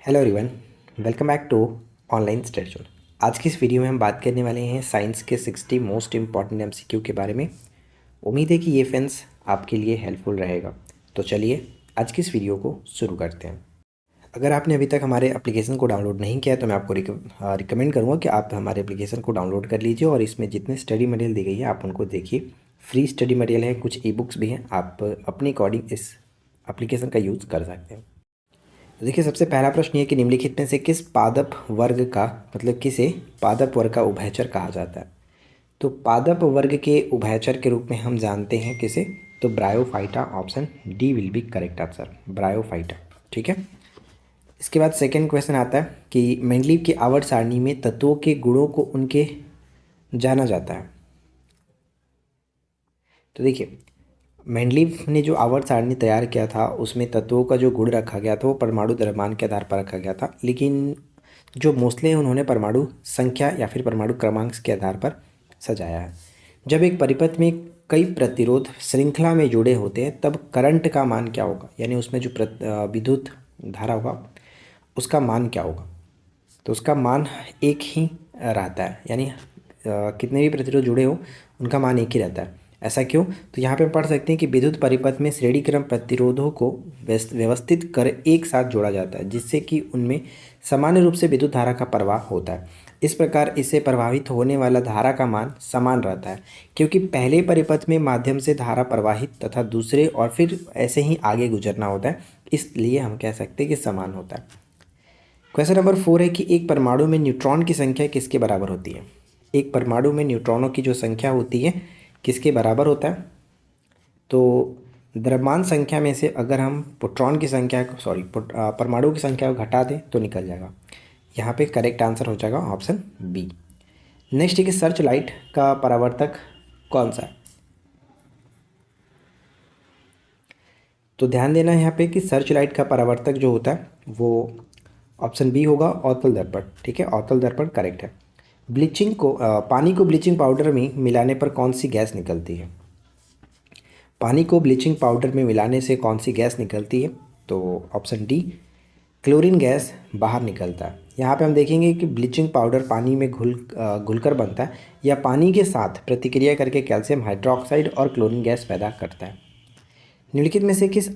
Hello everyone, welcome back to online study zone. आज की इस वीडियो में हम बात करने वाले हैं साइंस के 60 मोस्ट इम्पॉर्टेंट एमसीक्यू के बारे में। उम्मीद है कि ये फ्रेंड्स आपके लिए हेल्पफुल रहेगा। तो चलिए आज की इस वीडियो को शुरू करते हैं। अगर आपने अभी तक हमारे एप्लीकेशन को डाउनलोड नहीं किया है तो मैं आपको रिकमेंड करूँगा कि आप हमारे एप्लीकेशन को डाउनलोड कर लीजिए और इसमें जितने स्टडी मटेरियल दी गई है आप उनको देखिए। फ्री स्टडी मटेरियल है, कुछ ई बुक्स भी हैं, आप अपने अकॉर्डिंग इस एप्लीकेशन का यूज़ कर सकते हैं। देखिए, सबसे पहला प्रश्न ये कि निम्नलिखित में से किस पादप वर्ग का किसे पादप वर्ग का उभयचर कहा जाता है। तो पादप वर्ग के उभयचर के रूप में हम जानते हैं किसे, तो bryophyta. Option D will be correct answer, bryophyta. ठीक है। इसके बाद सेकंड क्वेश्चन आता है कि मेंडलीव की आवर्त सारणी में तत्वों के गुणों को उनके जाना जाता है। तो देखिए, मेंडलीव ने जो आवर्त सारणी तैयार किया था उसमें तत्वों का जो गुण रखा गया था वो परमाणु द्रव्यमान के आधार पर रखा गया था, लेकिन जो मोस्टली है उन्होंने परमाणु संख्या या फिर परमाणु क्रमांक के आधार पर सजाया है। जब एक परिपथ में कई प्रतिरोध श्रृंखला में जुड़े होते हैं तब करंट का मान क्या होगा, यानी उसमें जो विद्युत धारा होगा उसका मान क्या होगा। तो उसका मान एक ही रहता है, यानी कितने भी प्रतिरोध जुड़े हो उनका मान एक ही रहता है। ऐसा क्यों? तो यहाँ पे हम पढ़ सकते हैं कि विद्युत परिपथ में श्रेणी क्रम प्रतिरोधों को व्यवस्थित कर एक साथ जोड़ा जाता है जिससे कि उनमें सामान्य रूप से विद्युत धारा का प्रवाह होता है। इस प्रकार इससे प्रभावित होने वाला धारा का मान समान रहता है, क्योंकि पहले परिपथ में माध्यम से धारा प्रवाहित तथा दूसरे और फिर ऐसे ही आगे गुजरना होता है, इसलिए हम कह सकते हैं कि समान होता है। क्वेश्चन नंबर 4 है कि एक परमाणु में न्यूट्रॉन की संख्या किसके बराबर होती है। एक परमाणु में न्यूट्रॉनों की जो संख्या होती है किसके बराबर होता है। तो द्रव्यमान संख्या में से अगर हम प्रोटॉन की संख्या परमाणु की संख्या को घटा दें तो निकल जाएगा। यहाँ पे करेक्ट आंसर हो जाएगा ऑप्शन बी। नेक्स्ट है कि सर्च लाइट का परावर्तक कौन सा है। तो ध्यान देना है यहाँ पे कि सर्च लाइट का परावर्तक जो होता है वो ऑप्शन बी होगा, अवतल दर्पण। ठीक है, अवतल दर्पण करेक्ट है। पानी को ब्लीचिंग पाउडर में मिलाने पर कौन सी गैस निकलती है। पानी को ब्लीचिंग पाउडर में मिलाने से कौन सी गैस निकलती है। तो ऑप्शन डी, क्लोरीन गैस बाहर निकलता है। यहाँ पे हम देखेंगे कि ब्लीचिंग पाउडर पानी में घुलकर बनता है या पानी के साथ प्रतिक्रिया करके कैल्शियम हाइड्रोक्साइड और क्लोरीन गैस पैदा करता है। निम्नलिखित में से किस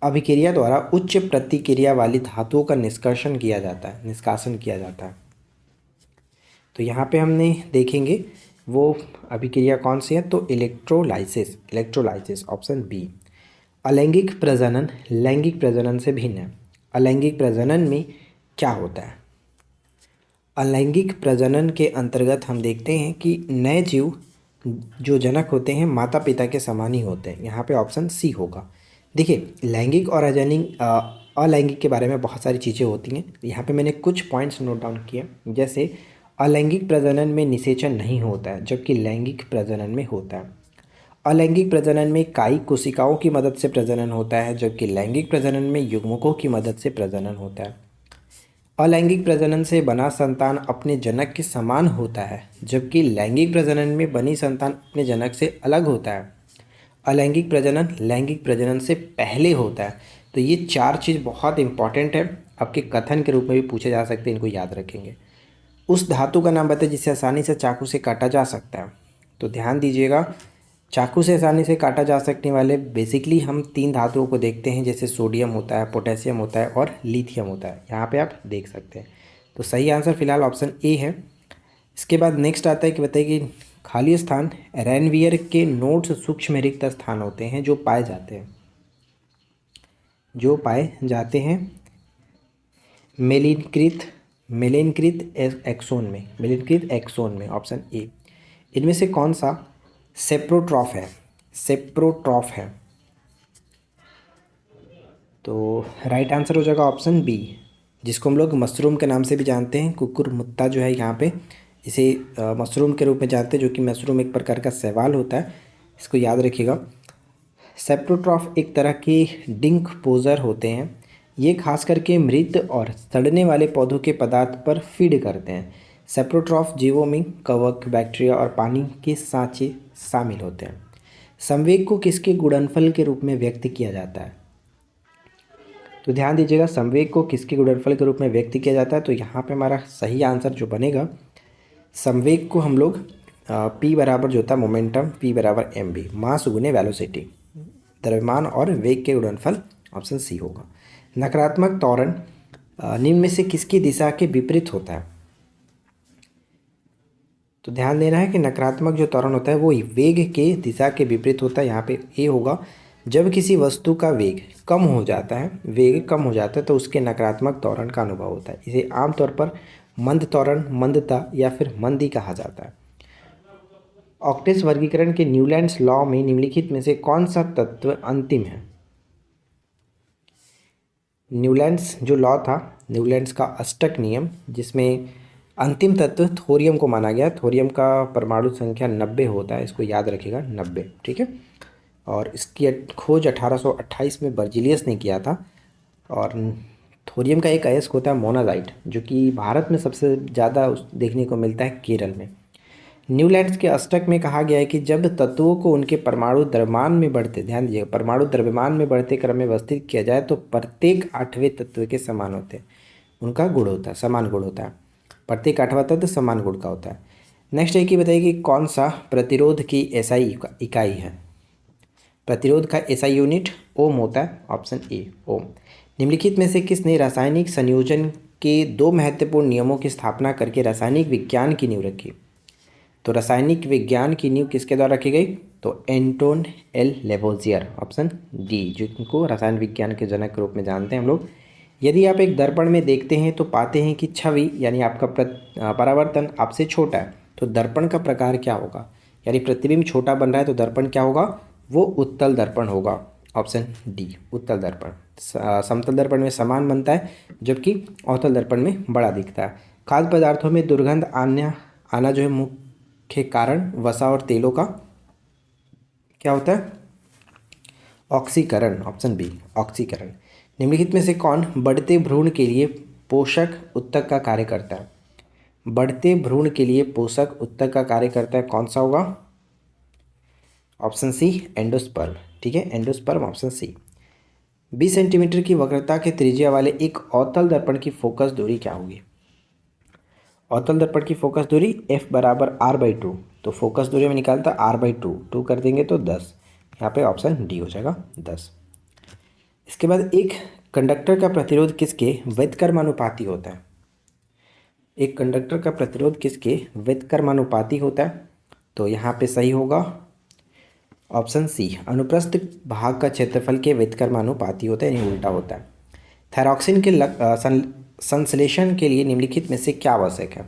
अभिक्रिया द्वारा उच्च प्रतिक्रिया वाली धातुओं का निष्कासन किया जाता है। तो यहाँ पे हमने देखेंगे वो अभिक्रिया कौन सी है, तो इलेक्ट्रोलाइसिस ऑप्शन बी। अलैंगिक प्रजनन लैंगिक प्रजनन से भिन्न है। अलैंगिक प्रजनन में क्या होता है। अलैंगिक प्रजनन के अंतर्गत हम देखते हैं कि नए जीव जो जनक होते हैं माता पिता के समान ही होते हैं। यहाँ पे ऑप्शन सी होगा। देखिए, लैंगिक और अलैंगिक के बारे में बहुत सारी चीज़ें होती हैं। यहाँ पे मैंने कुछ पॉइंट्स नोट डाउन किए, जैसे अलैंगिक प्रजनन में निषेचन नहीं होता है जबकि लैंगिक प्रजनन में होता है। अलैंगिक प्रजनन में कायिक कोशिकाओं की मदद से प्रजनन होता है जबकि लैंगिक प्रजनन में युग्मकों की मदद से प्रजनन होता है। अलैंगिक प्रजनन से बना संतान अपने जनक के समान होता है जबकि लैंगिक प्रजनन में बनी संतान अपने जनक से अलग होता है। अलैंगिक प्रजनन लैंगिक प्रजनन से पहले होता है। तो ये चार चीज़ बहुत इंपॉर्टेंट है, आपके कथन के रूप में भी पूछे जा सकते हैं, इनको याद रखेंगे। उस धातु का नाम बताइए जिसे आसानी से चाकू से काटा जा सकता है। तो ध्यान दीजिएगा, चाकू से आसानी से काटा जा सकने वाले बेसिकली हम तीन धातुओं को देखते हैं, जैसे सोडियम होता है, पोटेशियम होता है और लिथियम होता है। यहाँ पे आप देख सकते हैं। तो सही आंसर फिलहाल ऑप्शन ए है। इसके बाद नेक्स्ट आता है कि बताइए कि खाली स्थान रेनवियर के नोड्स सूक्ष्म रिक्त स्थान होते हैं जो पाए जाते हैं मेलिनकृत एक्सोन में ऑप्शन ए। इनमें से कौन सा सेप्रोट्रॉफ है। तो राइट आंसर हो जाएगा ऑप्शन बी, जिसको हम लोग मशरूम के नाम से भी जानते हैं। कुकुरमुत्ता जो है यहाँ पे इसे मशरूम के रूप में जानते हैं, जो कि मशरूम एक प्रकार का शैवाल होता है, इसको याद रखिएगा। सेप्रोट्रॉफ एक तरह के डिकम्पोज़र होते हैं। ये खास करके मृत और सड़ने वाले पौधों के पदार्थ पर फीड करते हैं। सेप्रोट्रॉफ जीवों में कवक, बैक्टीरिया और पानी के सांचे शामिल होते हैं। संवेग को किसके गुणनफल के रूप में व्यक्त किया जाता है। तो ध्यान दीजिएगा, संवेग को किसके गुणनफल के रूप में व्यक्त किया जाता है? तो यहाँ पे हमारा सही आंसर जो बनेगा, संवेग को हम लोग p बराबर जो होता है मोमेंटम, p बराबर mv, मास गुने वेलोसिटी, द्रव्यमान और वेग के गुणनफल, ऑप्शन सी होगा। नकारात्मक त्वरण निम्न में से किसकी दिशा के विपरीत होता है? तो ध्यान देना है कि नकारात्मक जो त्वरण होता है वो वेग के दिशा के विपरीत होता है। यहाँ पे ए होगा, जब किसी वस्तु का वेग कम हो जाता है, वेग कम हो जाता है तो उसके नकारात्मक त्वरण का अनुभव होता है। इसे आमतौर पर मंद त्वरण, मंदता या फिर मंदी कहा जाता है। ऑक्टेस वर्गीकरण के न्यूलैंड्स लॉ में निम्नलिखित में से कौन सा तत्व अंतिम है? न्यूलैंड्स जो लॉ था, न्यूलैंड्स का अष्टक नियम, जिसमें अंतिम तत्व थोरियम को माना गया। थोरियम का परमाणु संख्या 90 होता है, इसको याद रखिएगा, 90, ठीक है। और इसकी खोज 1828 में बर्जीलियस ने किया था। और थोरियम का एक अयस्क होता है मोनाजाइट, जो कि भारत में सबसे ज़्यादा देखने को मिलता है केरल में। न्यूलैंड्स के अष्टक में कहा गया है कि जब तत्वों को उनके परमाणु द्रव्यमान में बढ़ते, ध्यान दीजिएगा, परमाणु द्रव्यमान में बढ़ते क्रम में व्यवस्थित किया जाए तो प्रत्येक 8वें तत्व के समान होते हैं, उनका गुण होता है, समान गुण होता है। प्रत्येक 8वां तत्व समान गुण का होता है। नेक्स्ट एक ही बताइए कि कौन सा प्रतिरोध की एसआई इकाई है? प्रतिरोध का एसआई यूनिट ओम होता है, ऑप्शन ए ओम। निम्नलिखित में से किसने रासायनिक संयोजन के 2 महत्वपूर्ण नियमों की स्थापना करके रासायनिक विज्ञान की नींव रखी? तो रासायनिक विज्ञान की नींव किसके द्वारा रखी गई? तो Anton L Lavoisier, option D, जिनको रसायन विज्ञान के जनक के रूप में जानते हैं हम लोग। यदि आप एक दर्पण में देखते हैं तो पाते हैं कि छवि यानी आपका परावर्तन आपसे छोटा है, तो दर्पण का प्रकार क्या होगा? यानी प्रतिबिंब छोटा बन रहा है तो दर्पण क्या होगा? वो उत्तल दर्पण होगा, ऑप्शन डी उत्तल दर्पण। समतल दर्पण में समान बनता है, जबकि अवतल दर्पण में बड़ा दिखता है। खाद्य पदार्थों में दुर्गंध आना जो है मुख्य कारण वसा और तेलों का क्या होता है? ऑक्सीकरण, ऑप्शन बी ऑक्सीकरण। निम्नलिखित में से कौन बढ़ते भ्रूण के लिए पोषक उत्तक का कार्य करता है? बढ़ते भ्रूण के लिए पोषक उत्तक का कार्य करता है, कौन सा होगा? ऑप्शन सी एंडोस्पर्म, ठीक है, एंडोस्पर्म, ऑप्शन सी। 20 सेंटीमीटर की वक्रता के त्रिज्या वाले एक अवतल दर्पण की फोकस दूरी क्या होगी? अवतल दर्पण की फोकस दूरी f बराबर r/2, तो फोकस दूरी में निकालता r/2, 2 कर देंगे तो 10, यहाँ पे ऑप्शन डी हो जाएगा 10। इसके बाद एक कंडक्टर का प्रतिरोध किसके व्युत्क्रमानुपाती होता है? एक कंडक्टर का प्रतिरोध किसके व्युत्क्रमानुपाती होता है? तो यहाँ पे सही होगा ऑप्शन सी, अनुप्रस्थ भाग का क्षेत्रफल के व्युत्क्रमानुपाती होता है, यानी उल्टा होता है। थायरॉक्सिन के संश्लेषण के लिए निम्नलिखित में से क्या आवश्यक है?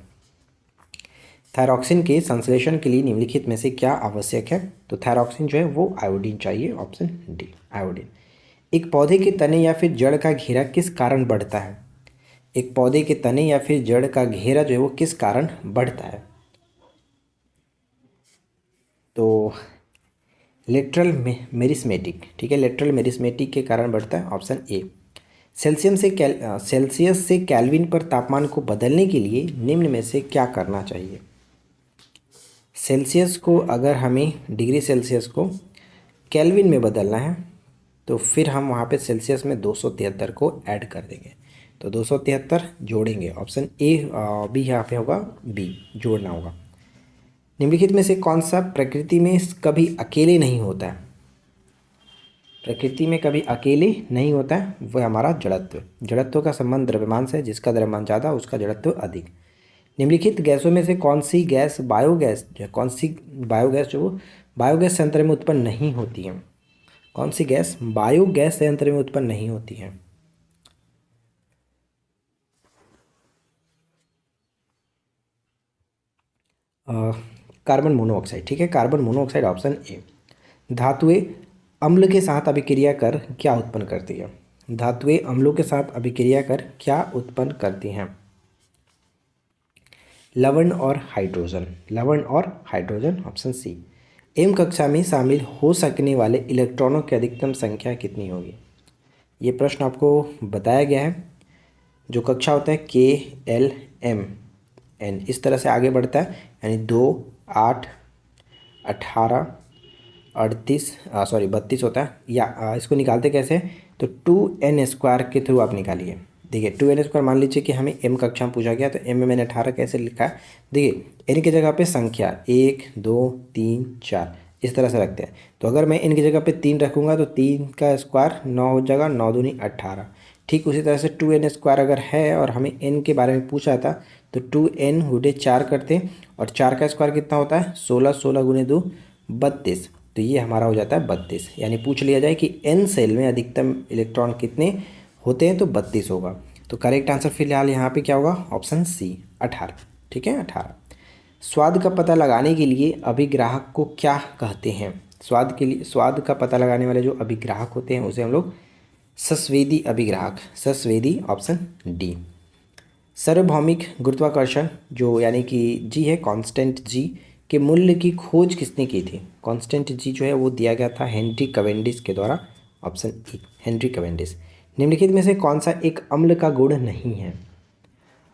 थायरॉक्सिन के संश्लेषण के लिए निम्नलिखित में से क्या आवश्यक है? तो थायरॉक्सिन जो है वो आयोडीन चाहिए, ऑप्शन डी आयोडीन। एक पौधे के तने या फिर जड़ का घेरा किस कारण बढ़ता है? एक पौधे के तने या फिर जड़ का घेरा जो है वो किस कारण बढ़ता है? तो लेटरल मेरिस्मेटिक, ठीक है, लेटरल मेरिस्मेटिक के कारण बढ़ता है, ऑप्शन ए। सेल्सियस से केल्विन पर तापमान को बदलने के लिए निम्न में से क्या करना चाहिए? सेल्सियस को अगर हमें डिग्री सेल्सियस को केल्विन में बदलना है तो फिर हम वहाँ पे सेल्सियस में 273 को ऐड कर देंगे, तो 273 जोड़ेंगे, ऑप्शन ए बी यहाँ पे होगा, बी जोड़ना होगा। निम्नलिखित में से कौन सा प्रकृति में कभी अकेले नहीं होता है? प्रकृति में कभी अकेले नहीं होता है, वह हमारा जड़त्व। जड़त्व का संबंध द्रव्यमान से, जिसका द्रव्यमान ज़्यादा उसका जड़त्व अधिक। निम्नलिखित गैसों में से कौन सी गैस बायोगैस जो बायोगैस संयंत्र में उत्पन्न नहीं होती है? कौन सी गैस बायोगैस संयंत्र में उत्पन्न नहीं होती है? कार्बन मोनोऑक्साइड, ठीक है, कार्बन मोनोऑक्साइड, ऑप्शन ए। धातुएं अम्ल के साथ अभिक्रिया कर क्या उत्पन्न करती है? धातुएं अम्लों के साथ अभिक्रिया कर क्या उत्पन्न करती हैं? लवण और हाइड्रोजन, लवण और हाइड्रोजन, ऑप्शन सी। एम कक्षा में शामिल हो सकने वाले इलेक्ट्रॉनों की अधिकतम संख्या कितनी होगी? ये प्रश्न आपको बताया गया है। जो कक्षा होता है KLMN इस तरह से आगे बढ़ता है, यानी 2, 8, 18, 32 होता है, या इसको निकालते कैसे? तो 2n² के थ्रू आप निकालिए। देखिए 2n² मान लीजिए कि हमें m कक्षा में पूछा गया, तो m में मैंने 18 कैसे लिखा है, देखिए n की जगह पे संख्या 1 2 3 4 इस तरह से रखते हैं। तो अगर मैं n की जगह पे 3 रखूँगा तो 3 का स्क्वायर 9 हो जाएगा, 9 दूनी 18। ठीक उसी तरह से 2n² अगर है और हमें n के बारे में पूछा था तो 2n गुणे 4 करते हैं, और 4 का स्क्वायर कितना होता है 16, 16 गुणे 2 32। तो ये हमारा हो जाता है 32। यानी पूछ लिया जाए कि n सेल में अधिकतम इलेक्ट्रॉन कितने होते हैं तो 32 होगा। तो करेक्ट आंसर फिलहाल यहाँ पे क्या होगा, ऑप्शन सी 18। ठीक है 18। स्वाद का पता लगाने के लिए अभिग्राहक को क्या कहते हैं? स्वाद का पता लगाने वाले जो अभिग्राहक होते हैं उसे हम लोग सस्वेदी अभिग्राहक, सस्वेदी, ऑप्शन डी। सार्वभौमिक गुरुत्वाकर्षण जो यानी कि जी है, कांस्टेंट जी के मूल्य की खोज किसने की थी? कांस्टेंट जी जो है वो दिया गया था हेनरी कैवेंडिश के द्वारा, ऑप्शन ई हेनरी कैवेंडिश। निम्नलिखित में से कौन सा एक अम्ल का गुण नहीं है?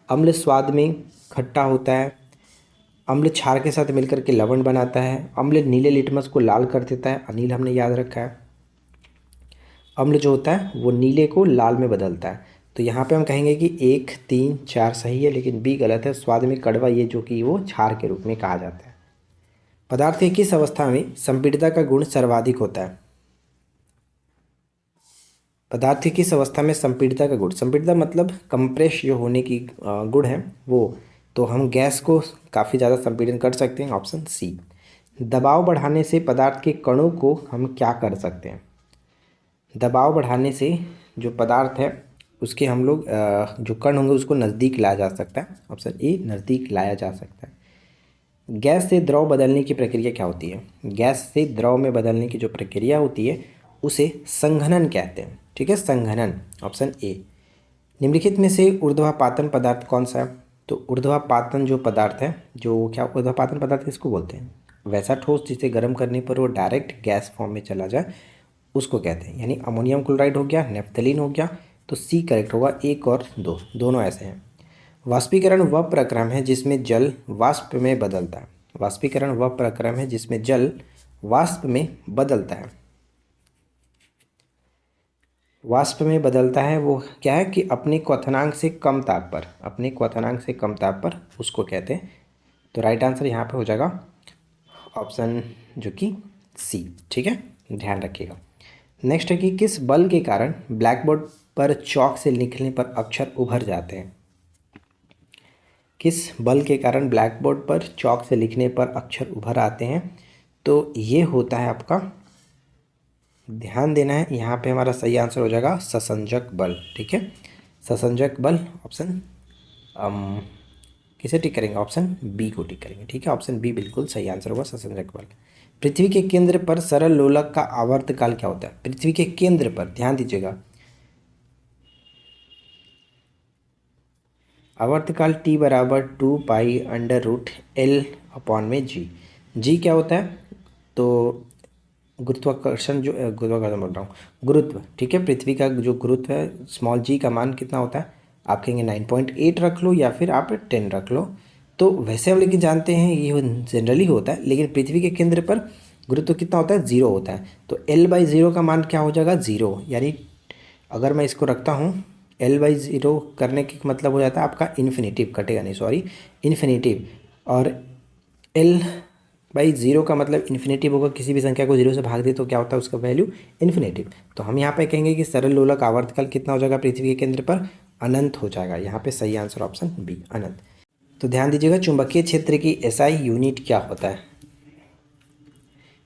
अम्ल स्वाद में खट्टा होता है, अम्ल क्षार के साथ मिलकर के लवण बनाता है, अम्ल नीले लिटमस को लाल कर देता है, अनिल हमने याद रखा है। अम्ल जो होता है वो नीले को लाल में बदलता है। तो यहाँ पे हम कहेंगे कि 1 3 4 सही है, लेकिन बी गलत है। स्वाद में कड़वा ये जो कि वो क्षार के रूप में कहा जाता है। पदार्थ की किस अवस्था में संपीड़ितता का गुण सर्वाधिक होता है? पदार्थ की किस अवस्था में संपीड़ितता का गुण, संपीड़ितता मतलब कंप्रेस जो होने की गुण है वो, तो हम गैस को काफ़ी ज़्यादा संपीड़न कर सकते हैं, ऑप्शन सी। दबाव बढ़ाने से पदार्थ के कणों को हम क्या कर सकते हैं? दबाव बढ़ाने से जो पदार्थ है उसके हम लोग जो कण होंगे उसको नज़दीक लाया जा सकता है, ऑप्शन ए नज़दीक लाया जा सकता है। गैस से द्रव बदलने की प्रक्रिया क्या होती है? गैस से द्रव में बदलने की जो प्रक्रिया होती है उसे संघनन कहते हैं। ठीक है, संघनन, ऑप्शन ए। निम्नलिखित में से ऊर्ध्वापातन पदार्थ कौन सा है? तो ऊर्ध्वापातन जो पदार्थ है, जो क्या ऊर्ध्वापातन पदार्थ किसको बोलते हैं? वैसा ठोस जिसे गर्म करने पर वो डायरेक्ट गैस फॉर्म में चला जाए उसको कहते हैं। यानी अमोनियम क्लोराइड हो गया, नेफ्थलीन हो गया, तो सी करेक्ट होगा। 1 और 2 दोनों ऐसे हैं। वाष्पीकरण वह प्रक्रम है जिसमें जल वाष्प में बदलता है। वाष्पीकरण वह प्रक्रम है जिसमें जल वाष्प में बदलता है। वाष्प में बदलता है वो क्या है कि अपने क्वथनांक से कम ताप पर, अपने क्वथनांक से कम ताप पर उसको कहते हैं। तो राइट आंसर यहाँ पे हो जाएगा ऑप्शन जो कि सी। ठीक है, ध्यान रखिएगा। नेक्स्ट है कि किस बल के कारण ब्लैक बोर्ड पर चॉक से लिखने पर अक्षर उभर जाते हैं? किस बल के कारण ब्लैक बोर्ड पर चॉक से लिखने पर अक्षर उभर आते हैं? तो ये होता है आपका, ध्यान देना है यहाँ पे, हमारा सही आंसर हो जाएगा ससंजक बल। ठीक है, ससंजक बल, ऑप्शन किसे टिक करेंगे? ऑप्शन बी को टिक करेंगे। ठीक है, ऑप्शन बी बिल्कुल सही आंसर होगा, ससंजक बल। पृथ्वी के केंद्र पर सरल लोलक का आवर्तकाल क्या होता है? पृथ्वी के केंद्र पर ध्यान दीजिएगा, आवर्तकाल T बराबर 2π√L/g। जी क्या होता है? तो गुरुत्वाकर्षण जो गुरुत्वाकर्षण बोल रहा हूँ, गुरुत्व। ठीक है, पृथ्वी का जो गुरुत्व है स्मॉल जी का मान कितना होता है? आप कहेंगे 9.8 रख लो या फिर आप 10 रख लो। तो वैसे हम लेकिन जानते हैं ये जनरली होता है, लेकिन पृथ्वी के केंद्र पर गुरुत्व कितना होता है? 0 होता है। तो L/0 का मान क्या हो जाएगा? 0। यानी अगर मैं इसको रखता हूँ L/0 करने के मतलब हो जाता है आपका इन्फिनेटिव, कटेगा नहीं, सॉरी, इन्फिनेटिव। और L/0 का मतलब इन्फिनेटिव होगा, किसी भी संख्या को 0 से भाग दे तो क्या होता है उसका वैल्यू? इन्फिनेटिव। तो हम यहाँ पे कहेंगे कि सरल लोलक आवर्तकाल कितना हो जाएगा पृथ्वी के केंद्र पर? अनंत हो जाएगा। यहाँ पे सही आंसर ऑप्शन बी, अनंत। तो ध्यान दीजिएगा, चुंबकीय क्षेत्र की एसआई यूनिट क्या होता है?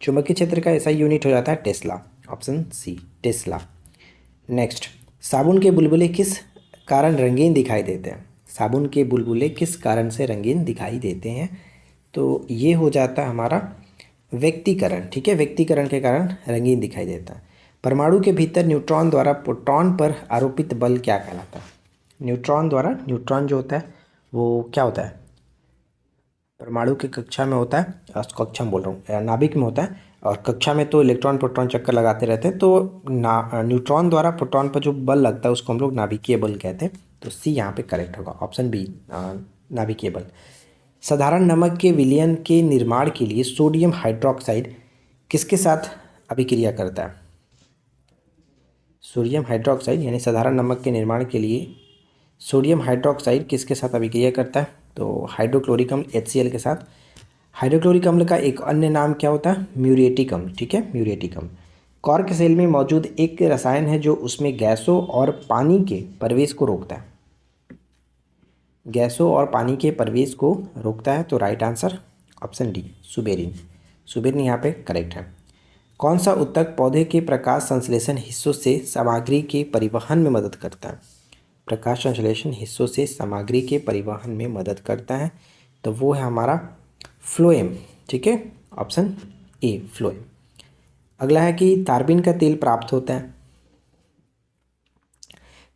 चुंबकीय क्षेत्र का एसआई यूनिट हो जाता है tesla, option C, tesla. Next, साबुन के बुलबुले किस कारण रंगीन दिखाई देते हैं? साबुन के बुलबुले किस कारण से रंगीन दिखाई देते हैं? तो ये हो जाता है हमारा व्यक्तीकरण। ठीक है, व्यक्तीकरण के कारण रंगीन दिखाई देता है। परमाणु के भीतर न्यूट्रॉन द्वारा प्रोटॉन पर आरोपित बल क्या कहलाता है? न्यूट्रॉन द्वारा, न्यूट्रॉन जो होता है वो क्या होता है? परमाणु की कक्षा में होता है, कक्षा में बोल रहा हूँ, नाभिक में होता है, और कक्षा में तो इलेक्ट्रॉन प्रोटॉन चक्कर लगाते रहते हैं। तो न्यूट्रॉन द्वारा प्रोटॉन पर जो बल लगता है उसको हम लोग नाभिकीय बल कहते हैं। तो सी यहाँ पे करेक्ट होगा, ऑप्शन बी, नाभिकीय बल। साधारण नमक के विलयन के निर्माण के लिए सोडियम हाइड्रोक्साइड किसके साथ अभिक्रिया करता है? सोडियम हाइड्रोक्साइड यानी साधारण नमक के निर्माण के लिए सोडियम हाइड्रोक्साइड किसके साथ अभिक्रिया करता है? तो हाइड्रोक्लोरिक अम्ल HCl के साथ। हाइड्रोक्लोरिक अम्ल का एक अन्य नाम क्या होता है? म्यूरेटिक अम्ल। ठीक है, म्यूरेटिक अम्ल। कॉर्क सेल में मौजूद एक रसायन है जो उसमें गैसों और पानी के प्रवेश को रोकता है। गैसों और पानी के प्रवेश को रोकता है, तो right answer option D, suberin. Suberin यहाँ पे करेक्ट है। कौन सा उत्तक पौधे के प्रकाश संश्लेषण हिस्सों से सामग्री के परिवहन में मदद करता है? प्रकाश संश्लेषण हिस्सों से सामग्री के परिवहन में मदद करता है, तो वो है हमारा फ्लोएम। ठीक है, ऑप्शन ए, फ्लोएम। अगला है कि तारबीन का तेल प्राप्त होता है।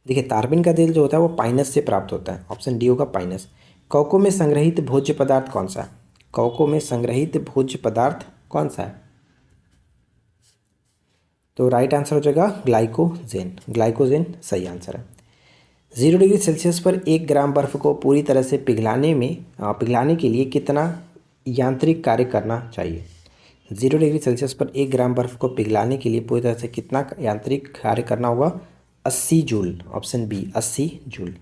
देखिए, तारबीन का तेल जो होता है वो पाइनस से प्राप्त होता है, ऑप्शन डी होगा, पाइनस। कवकों में संग्रहित भोज्य पदार्थ कौन सा है? कवकों में संग्रहित भोज्य पदार्थ कौन सा है? तो राइट आंसर हो जाएगा ग्लाइकोजेन। ग्लाइकोजेन सही आंसर है। 0 डिग्री सेल्सियस पर 1 ग्राम बर्फ को पूरी तरह से पिघलाने के लिए कितना यांत्रिक कार्य करना चाहिए? 0 डिग्री सेल्सियस पर 1 ग्राम बर्फ को पिघलाने के लिए पूरी तरह से कितना यांत्रिक कार्य करना होगा? 80 जूल, ऑप्शन बी, 80 जूल।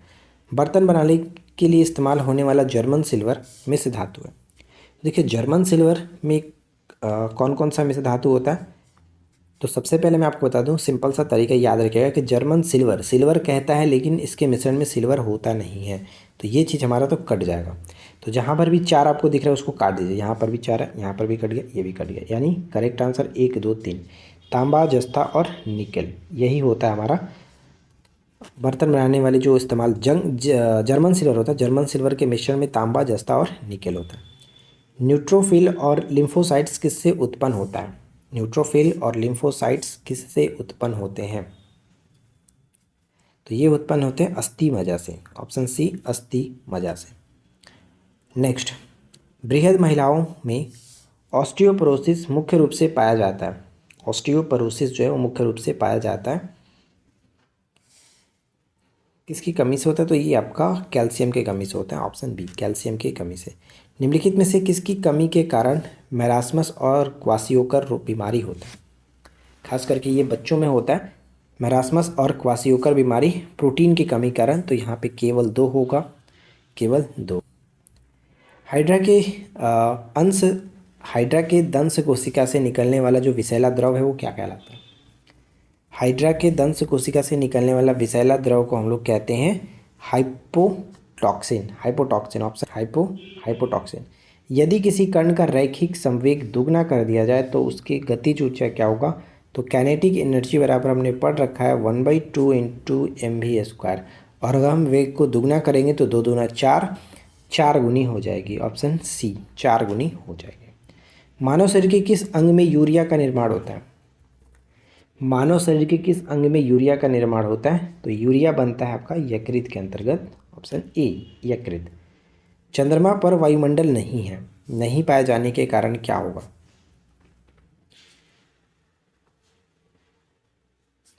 बर्तन बनाने के लिए इस्तेमाल होने वाला जर्मन सिल्वर मिश्र धातु है। देखिए, जर्मन सिल्वर में कौन कौन सा मिश्र धातु होता है? तो सबसे पहले मैं आपको बता दूं, सिंपल सा तरीका याद रखिएगा कि जर्मन सिल्वर, सिल्वर कहता है लेकिन इसके मिश्रण में सिल्वर होता नहीं है, तो ये चीज़ हमारा तो कट जाएगा। तो जहाँ पर भी 4 आपको दिख रहा है उसको काट दीजिए। यहाँ पर भी 4 है, यहाँ पर भी कट गया, ये भी कट गया, यानी करेक्ट आंसर 1, 2, 3, तांबा, जस्ता और निकेल, यही होता है हमारा बर्तन बनाने वाले जो इस्तेमाल जर्मन सिल्वर होता है। जर्मन सिल्वर के मिश्रण में तांबा, जस्ता और निकेल होता है। न्यूट्रोफिल और लिम्फोसाइट्स किससे उत्पन्न होता है? न्यूट्रोफिल और लिम्फोसाइट्स किससे उत्पन्न होते हैं? तो ये उत्पन्न होते हैं अस्थि मज्जा से, ऑप्शन सी, अस्थि मज्जा से। नेक्स्ट, बृहद महिलाओं में ऑस्टियोपोरोसिस मुख्य रूप से पाया जाता है। ऑस्टियोपोरोसिस जो है वो मुख्य रूप से पाया जाता है किसकी कमी से होता है? तो ये आपका कैल्शियम की कमी से होता है, ऑप्शन बी, कैल्शियम की कमी से। निम्नलिखित में से किसकी कमी के कारण मैरास्मस और क्वासियोकर बीमारी होता है? खास करके ये बच्चों में होता है मैरास्मस और क्वासियोकर बीमारी, प्रोटीन की कमी कारण। तो यहाँ पे केवल 2 होगा, केवल 2। हाइड्रा के दंश कोशिका से निकलने वाला जो विषैला द्रव है वो क्या कहलाता है? हाइड्रा के दंश कोशिका से निकलने वाला विषैला द्रव को हम लोग कहते हैं हाइपोटॉक्सिन। हाइपोटॉक्सिन, ऑप्शन हाइपोटॉक्सिन। यदि किसी कण का रैखिक संवेग दुगना कर दिया जाए तो उसकी गतिज ऊर्जा क्या होगा? तो काइनेटिक एनर्जी बराबर हमने पढ़ रखा है 1/2 इंटू mv²। और अगर हम वेग को दुगना करेंगे तो 2 दूना 4, 4 गुनी हो जाएगी, ऑप्शन सी, 4 गुनी हो जाएगी। मानव शरीर के किस अंग में यूरिया का निर्माण होता है? मानव शरीर के किस अंग में यूरिया का निर्माण होता है? तो यूरिया बनता है आपका यकृत के अंतर्गत, ऑप्शन ए, यकृत। चंद्रमा पर वायुमंडल नहीं है, नहीं पाए जाने के कारण क्या होगा?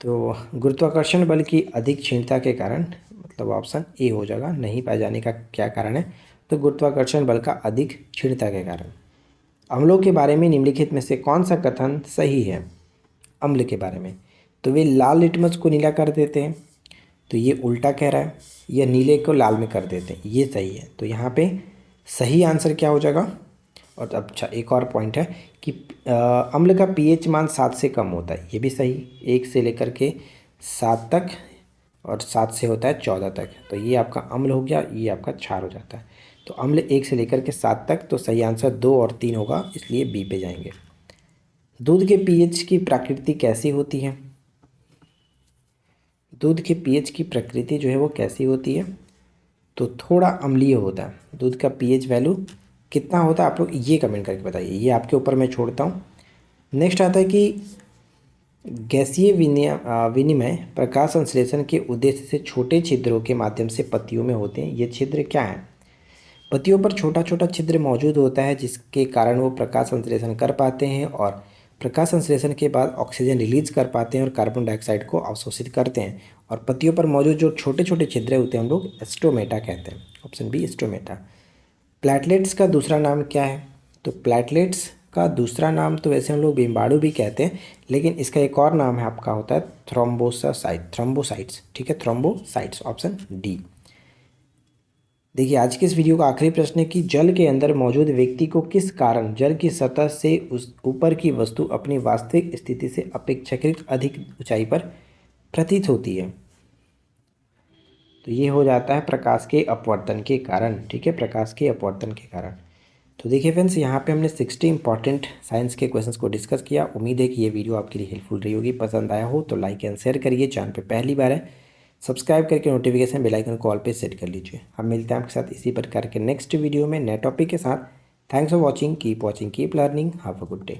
तो गुरुत्वाकर्षण बल की अधिक क्षीणता के कारण, मतलब ऑप्शन ए हो जाएगा। नहीं पाए जाने का क्या कारण है? तो गुरुत्वाकर्षण बल का अधिक क्षीणता के कारण। अम्लों के बारे में निम्नलिखित में से कौन सा कथन सही है? अम्ल के बारे में, तो वे लाल लिटमस को नीला कर देते हैं, तो ये उल्टा कह रहा है। या नीले को लाल में कर देते हैं, ये सही है। तो यहाँ पे सही आंसर क्या हो जाएगा? और अच्छा, एक और पॉइंट है कि अम्ल का pH मान 7 से कम होता है, ये भी सही। 1 से लेकर के 7 तक, और 7 से होता है 14 तक, तो ये आपका अम्ल हो गया, ये आपका क्षार हो जाता है। तो अम्ल 1 से लेकर के 7 तक, तो सही आंसर 2 और 3 होगा, इसलिए बी पे जाएंगे। दूध के pH की प्रकृति कैसी होती है? दूध के pH की प्रकृति जो है वो कैसी होती है? तो थोड़ा अम्लीय होता है। दूध का pH वैल्यू कितना होता है, आप लोग ये कमेंट करके बताइए, ये आपके ऊपर मैं छोड़ता हूँ। नेक्स्ट आता है कि गैसीय विनिमय प्रकाश संश्लेषण के उद्देश्य से छोटे छिद्रों के माध्यम से पत्तियों में होते हैं। ये छिद्र क्या है? पत्तियों पर छोटा छोटा छिद्र मौजूद होता है जिसके कारण वो प्रकाश संश्लेषण कर पाते हैं, और प्रकाश संश्लेषण के बाद ऑक्सीजन रिलीज कर पाते हैं और कार्बन डाइऑक्साइड को अवशोषित करते हैं। और पत्तियों पर मौजूद जो छोटे छोटे छिद्र होते हैं हम लोग स्टोमेटा कहते हैं, ऑप्शन बी, स्टोमेटा। प्लेटलेट्स का दूसरा नाम क्या है? तो प्लेटलेट्स का दूसरा नाम तो वैसे हम लोग बिम्बाणु भी कहते हैं, लेकिन इसका एक और नाम है आपका होता है थ्रोम्बोसाइट्स, ठीक है, थ्रोम्बोसाइट्स, ऑप्शन डी। देखिए आज के इस वीडियो का आखिरी प्रश्न है कि जल के अंदर मौजूद व्यक्ति को किस कारण जल की सतह से उस ऊपर की वस्तु अपनी वास्तविक स्थिति से अपेक्षाकृत अधिक ऊंचाई पर प्रतीत होती है। तो ये हो जाता है प्रकाश के अपवर्तन के कारण, ठीक है, प्रकाश के अपवर्तन के कारण। तो देखिए फ्रेंड्स, यहाँ पे हमने 60 इंपॉर्टेंट साइंस के क्वेश्चंस को डिस्कस किया। उम्मीद है कि ये वीडियो आपके लिए हेल्पफुल रही होगी। पसंद आया हो तो लाइक एंड शेयर करिए। चैनल पे पहली बार है, सब्सक्राइब करके नोटिफिकेशन बेल आइकन को ऑल पे सेट कर लीजिए। हम मिलते हैं आपके साथ इसी प्रकार के नेक्स्ट वीडियो में नए टॉपिक के साथ। Thanks for watching, keep learning, have a good day.